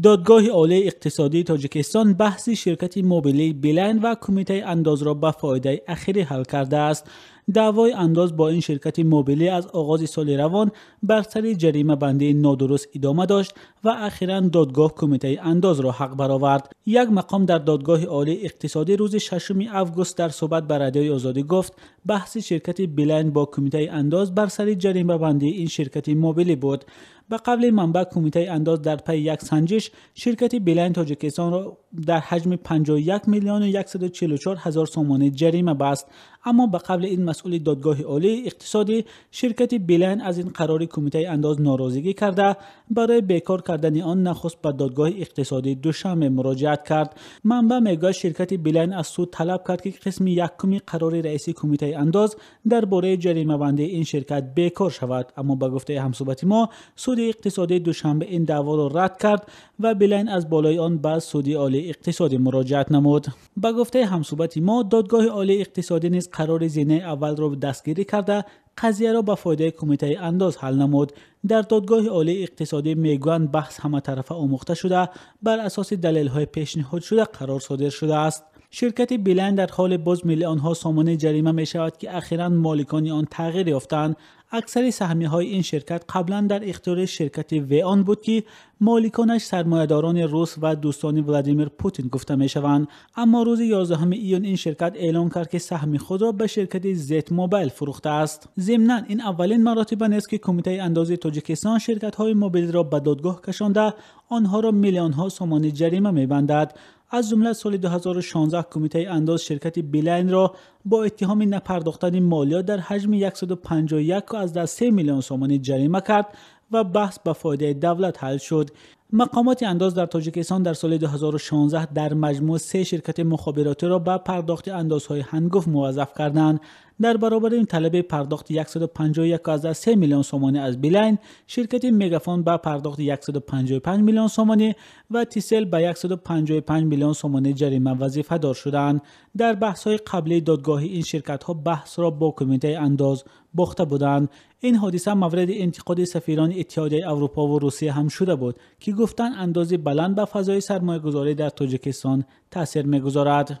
دادگاه عالی اقتصادی تاجیکستان بحث شرکت موبیلی بیلین و کمیته انداز را به فایده اخیری حل کرده است. دعوای انداز با این شرکت موبیلی از آغاز سال روان بر سر جریمه بندی نادرست ادامه داشت و اخیراً دادگاه کمیته انداز را حق برآورد. یک مقام در دادگاه عالی اقتصادی روز 6 اوگوست در صحبت با رادیوی آزادی گفت بحث شرکت بیلین با کمیته انداز بر سر جریمه بندی این شرکت موبیلی بود. به قبل منبع کمیته انداز در پی یک سنجش شرکت بیلین تاجیکستان را در حجم 51 میلیون و 144 هزار سومانی جریمه بست، اما به قبل این مسئول دادگاه عالی اقتصادی شرکت بیلین از این قرار کمیته انداز ناراضگی کرده برای بیکار کردن آن نخست به دادگاه اقتصادی دوشنبه مراجعت کرد. منبع میگوید شرکت بیلین از سود طلب کرد که قسم یکم قرار رئیس کمیته انداز درباره جریمه بندی این شرکت بیکار شود، اما به گفته همصحبت ما سود اقتصادی دوشنبه این دعوا را رد کرد و بیلین از بالای آن به سود عالی اقتصادی مراجعت نمود. به گفته همصحبت ما دادگاه عالی اقتصادی نیز قرار زینه اول را دستگیری کرده قضیه را به فایده کمیته انداز حل نمود. در دادگاه عالی اقتصادی میگویند بحث همه طرفه آموخته شده بر اساس دلایل پیشنهاد شده قرار صادر شده است. شرکت بیلین در حال باز میلیون ها سومانی جریمه می شود که اخیراً مالکان آن تغییر یافتند. اکثر سهمیه های این شرکت قبلا در اختیار شرکت ویان بود که مالکانش سرمایه‌داران روس و دوستان ولادیمیر پوتین گفته می شوند، اما روز 11 ایون این شرکت اعلام کرد که سهم خود را به شرکت زیت موبایل فروخته است. ضمناً این اولین مرتبه است که کمیته انداز تاجیکستان شرکت های موبیل را به دادگاه کشانده آنها را میلیون ها سومانی جریمه می‌بندد. از جمله سال 2016 کمیته انداز شرکت بیلین را با اتهام نپرداختن مالیات در حجم 151.3 میلیون سومانی جریمه کرد و بحث به فایده دولت حل شد. مقامات انداز در تاجیکستان در سال 2016 در مجموع 3 شرکت مخابراتی را به پرداخت اندازهای هنگفت موظف کردند. در برابر این طلب پرداخت 151.3 میلیون سومانی از بیلین، شرکت میگافون به پرداخت 155 میلیون سومانی و تیسل به 155 میلیون سومانی جریمه وظیفه دار شدند. در بحث‌های قبلی دادگاهی این شرکت‌ها بحث را با کمیته انداز باخته بودند. این حادثه مورد انتقاد سفیران اتحادیه اروپا و روسیه هم شده بود که گفتند اندازه بلند به فضای سرمایه‌گذاری در تاجیکستان تاثیر می‌گذارد.